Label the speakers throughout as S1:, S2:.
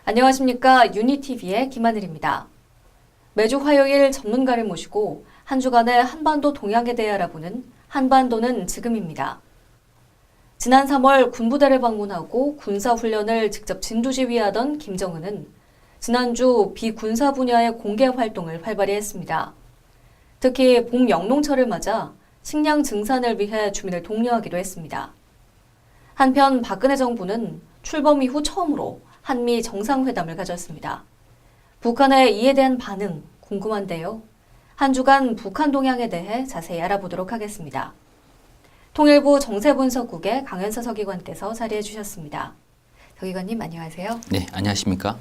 S1: 안녕하십니까. 유니TV의 김하늘입니다. 매주 화요일 전문가를 모시고 한 주간의 한반도 동향에 대해 알아보는 한반도는 지금입니다. 지난 3월 군부대를 방문하고 군사훈련을 직접 진두지휘하던 김정은은 지난주 비군사 분야의 공개 활동을 활발히 했습니다. 특히 봄 영농철을 맞아 식량 증산을 위해 주민을 독려하기도 했습니다. 한편 박근혜 정부는 출범 이후 처음으로 한미 정상회담을 가졌습니다. 북한의 이에 대한 반응 궁금한데요. 한 주간 북한 동향에 대해 자세히 알아보도록 하겠습니다. 통일부 정세분석국의 강현서 서기관께서 자리해 주셨습니다. 서기관님 안녕하세요.
S2: 네, 안녕하십니까?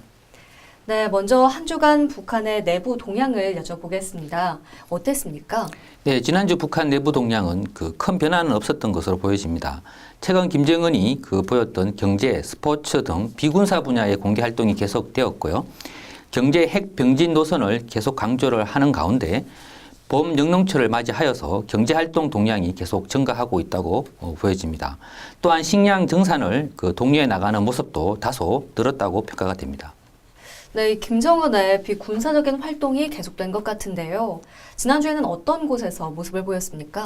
S1: 네, 먼저 한 주간 북한의 내부 동향을 여쭤보겠습니다. 어땠습니까?
S2: 네, 지난주 북한 내부 동향은 큰 변화는 없었던 것으로 보여집니다. 최근 김정은이 보였던 경제, 스포츠 등 비군사 분야의 공개 활동이 계속되었고요. 경제 핵 병진 노선을 계속 강조를 하는 가운데 봄 영농철을 맞이하여서 경제 활동 동향이 계속 증가하고 있다고 보여집니다. 또한 식량 정산을 독려해 나가는 모습도 다소 늘었다고 평가가 됩니다.
S1: 네, 김정은의 비군사적인 활동이 계속된 것 같은데요. 지난주에는 어떤 곳에서 모습을 보였습니까?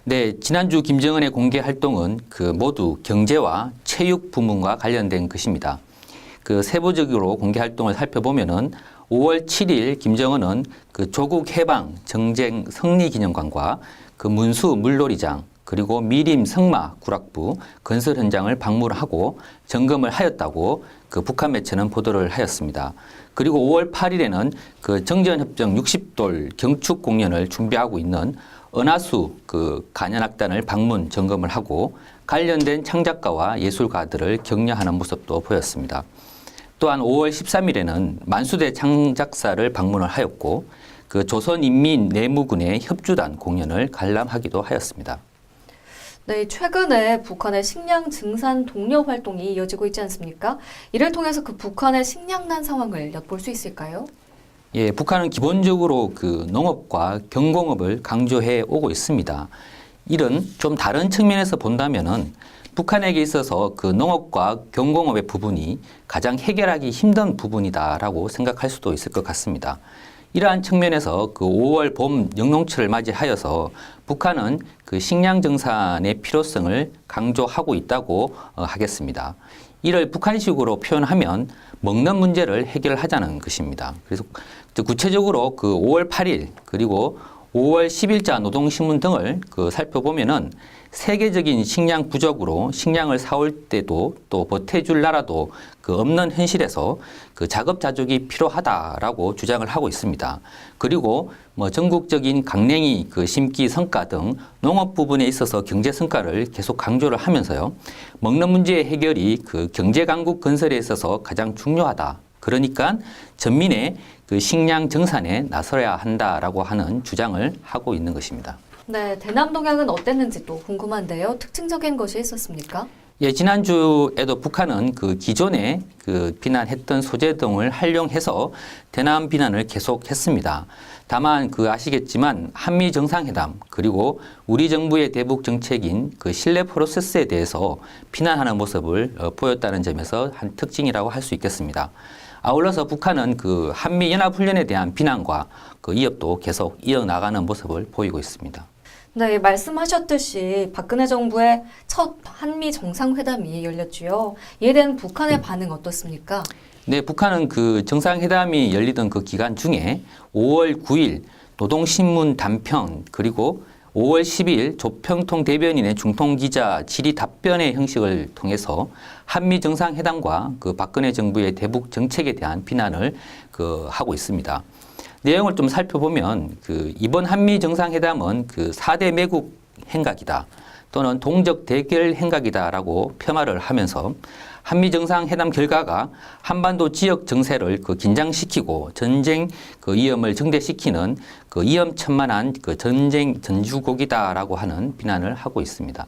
S2: 네, 지난주 김정은의 공개 활동은 모두 경제와 체육 부문과 관련된 것입니다. 세부적으로 공개 활동을 살펴보면은 5월 7일 김정은은 조국 해방 정쟁 승리 기념관과 문수 물놀이장 그리고 미림 성마 구락부 건설 현장을 방문하고 점검을 하였다고 북한 매체는 보도를 하였습니다. 그리고 5월 8일에는 정전협정 60돌 경축 공연을 준비하고 있는 은하수 간현악단을 방문 점검을 하고 관련된 창작가와 예술가들을 격려하는 모습도 보였습니다. 또한 5월 13일에는 만수대 창작사를 방문을 하였고 조선인민내무군의 협주단 공연을 관람하기도 하였습니다.
S1: 네, 최근에 북한의 식량 증산 독려 활동이 이어지고 있지 않습니까? 이를 통해서 북한의 식량난 상황을 엿볼 수 있을까요?
S2: 예, 북한은 기본적으로 농업과 경공업을 강조해 오고 있습니다. 이런 좀 다른 측면에서 본다면은 북한에게 있어서 농업과 경공업의 부분이 가장 해결하기 힘든 부분이다라고 생각할 수도 있을 것 같습니다. 이러한 측면에서 5월 봄 영농철을 맞이하여서 북한은 식량 정산의 필요성을 강조하고 있다고 하겠습니다. 이를 북한식으로 표현하면 먹는 문제를 해결하자는 것입니다. 그래서 구체적으로 5월 8일 그리고 5월 10일자 노동신문 등을 살펴보면은 세계적인 식량 부족으로 식량을 사올 때도 또 보태줄 나라도 없는 현실에서 자급자족이 필요하다라고 주장을 하고 있습니다. 그리고 전국적인 강냉이 심기 성과 등 농업 부분에 있어서 경제 성과를 계속 강조를 하면서요. 먹는 문제의 해결이 경제 강국 건설에 있어서 가장 중요하다. 그러니까 전민의 식량 정산에 나서야 한다라고 하는 주장을 하고 있는 것입니다.
S1: 네, 대남 동향은 어땠는지 또 궁금한데요. 특징적인 것이 있었습니까?
S2: 예, 지난주에도 북한은 기존에 비난했던 소재 등을 활용해서 대남 비난을 계속했습니다. 다만 아시겠지만 한미 정상회담 그리고 우리 정부의 대북 정책인 신뢰 프로세스에 대해서 비난하는 모습을 보였다는 점에서 한 특징이라고 할 수 있겠습니다. 아울러서 북한은 한미 연합훈련에 대한 비난과 이업도 계속 이어나가는 모습을 보이고 있습니다.
S1: 네, 말씀하셨듯이 박근혜 정부의 첫 한미 정상회담이 열렸지요. 이에 대한 북한의 반응 어떻습니까?
S2: 네, 북한은 정상회담이 열리던 기간 중에 5월 9일 노동신문 단편 그리고 5월 10일 조평통 대변인의 중통기자 질의 답변의 형식을 통해서 한미 정상회담과 박근혜 정부의 대북 정책에 대한 비난을 하고 있습니다. 내용을 좀 살펴보면 이번 한미 정상회담은 4대 매국 행각이다 또는 동적 대결 행각이다라고 폄하를 하면서 한미 정상회담 결과가 한반도 지역 정세를 긴장시키고 전쟁 위험을 증대시키는 위험천만한 전쟁 전주곡이다라고 하는 비난을 하고 있습니다.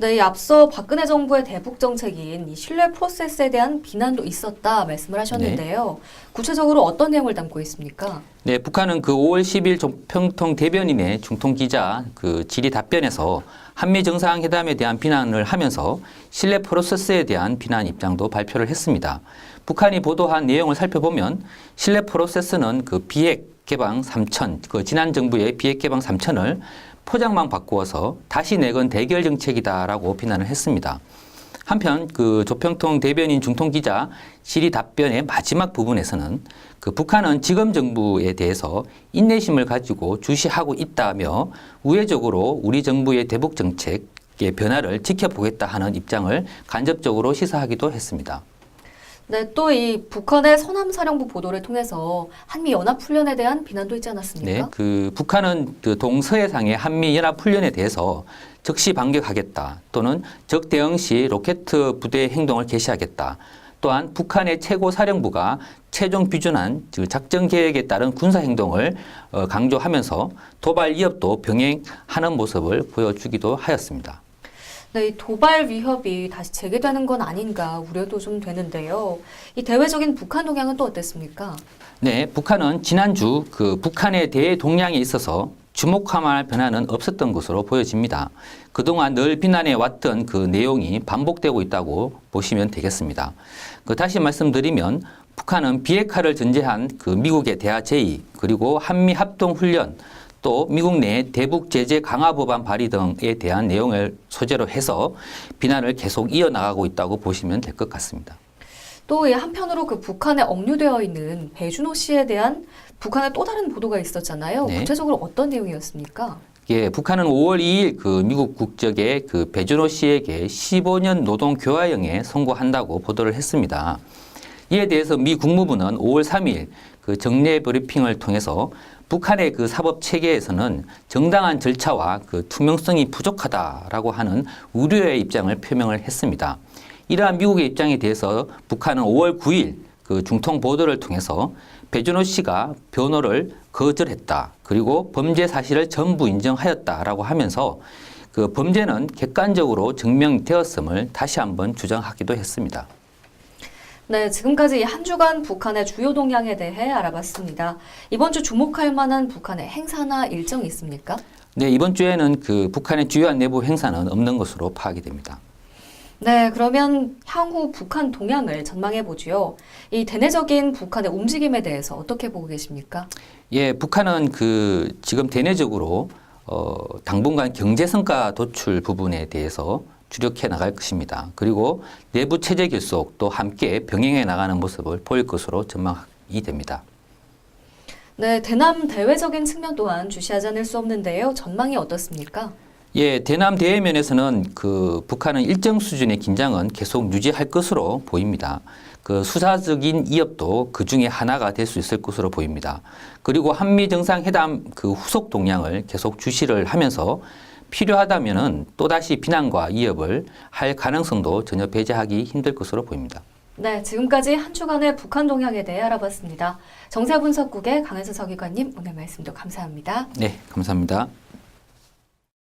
S1: 네, 이 앞서 박근혜 정부의 대북 정책인 이 신뢰 프로세스에 대한 비난도 있었다 말씀을 하셨는데요. 구체적으로 어떤 내용을 담고 있습니까?
S2: 네, 북한은 그 5월 10일 조평통 대변인의 중통 기자 그 질의 답변에서 한미 정상회담에 대한 비난을 하면서 신뢰 프로세스에 대한 비난 입장도 발표를 했습니다. 북한이 보도한 내용을 살펴보면 신뢰 프로세스는 그 비핵 개방 3천, 그 지난 정부의 비핵 개방 3천을 포장만 바꾸어서 다시 내건 대결 정책이다라고 비난을 했습니다. 한편 그 조평통 대변인 중통 기자 질의 답변의 마지막 부분에서는 그 북한은 지금 정부에 대해서 인내심을 가지고 주시하고 있다며 우회적으로 우리 정부의 대북 정책의 변화를 지켜보겠다 하는 입장을 간접적으로 시사하기도 했습니다.
S1: 네, 또 이 북한의 서남사령부 보도를 통해서 한미 연합훈련에 대한 비난도 있지 않았습니까?
S2: 네, 그 북한은 그 동서해상의 한미 연합훈련에 대해서 즉시 반격하겠다 또는 적 대응 시 로켓 부대 행동을 개시하겠다. 또한 북한의 최고 사령부가 최종 비준한 작전 계획에 따른 군사 행동을 강조하면서 도발 위협도 병행하는 모습을 보여주기도 하였습니다.
S1: 네, 이 도발 위협이 다시 재개되는 건 아닌가 우려도 좀 되는데요. 이 대외적인 북한 동향은 또 어땠습니까?
S2: 네, 북한은 지난주 그 북한의 대동향에 있어서 주목할 만한 변화는 없었던 것으로 보여집니다. 그동안 늘 비난해 왔던 그 내용이 반복되고 있다고 보시면 되겠습니다. 다시 말씀드리면 북한은 비핵화를 전제한 그 미국의 대화 제의 그리고 한미 합동 훈련 또 미국 내 대북 제재 강화 법안 발의 등에 대한 내용을 소재로 해서 비난을 계속 이어나가고 있다고 보시면 될 것 같습니다.
S1: 또 이 한편으로 그 북한에 억류되어 있는 배준호 씨에 대한 북한의 또 다른 보도가 있었잖아요.
S2: 네.
S1: 구체적으로 어떤 내용이었습니까?
S2: 예, 북한은 5월 2일 그 미국 국적의 그 배준호 씨에게 15년 노동 교화형에 선고한다고 보도를 했습니다. 이에 대해서 미 국무부는 5월 3일 그 정례 브리핑을 통해서 북한의 그 사법 체계에서는 정당한 절차와 그 투명성이 부족하다라고 하는 우려의 입장을 표명을 했습니다. 이러한 미국의 입장에 대해서 북한은 5월 9일 그 중통 보도를 통해서 배준호 씨가 변호를 거절했다. 그리고 범죄 사실을 전부 인정하였다라고 하면서 그 범죄는 객관적으로 증명되었음을 다시 한번 주장하기도 했습니다.
S1: 네, 지금까지 한 주간 북한의 주요 동향에 대해 알아봤습니다. 이번 주 주목할 만한 북한의 행사나 일정이 있습니까?
S2: 네, 이번 주에는 그 북한의 주요한 내부 행사는 없는 것으로 파악이 됩니다.
S1: 네, 그러면 향후 북한 동향을 전망해 보지요. 이 대내적인 북한의 움직임에 대해서 어떻게 보고 계십니까?
S2: 예, 북한은 그 지금 대내적으로 당분간 경제 성과 도출 부분에 대해서 주력해 나갈 것입니다. 그리고 내부 체제 결속도 함께 병행해 나가는 모습을 보일 것으로 전망이 됩니다.
S1: 네, 대남 대외적인 측면 또한 주시하지 않을 수 없는데요. 전망이 어떻습니까?
S2: 예, 대남 대외면에서는 그 북한은 일정 수준의 긴장은 계속 유지할 것으로 보입니다. 그 수사적인 위협도 그 중에 하나가 될 수 있을 것으로 보입니다. 그리고 한미 정상회담 그 후속 동향을 계속 주시를 하면서 필요하다면은 또다시 비난과 위협을 할 가능성도 전혀 배제하기 힘들 것으로 보입니다.
S1: 네, 지금까지 한 주간의 북한 동향에 대해 알아봤습니다. 정세분석국의 강혜수 서기관님 오늘 말씀도 감사합니다.
S2: 네, 감사합니다.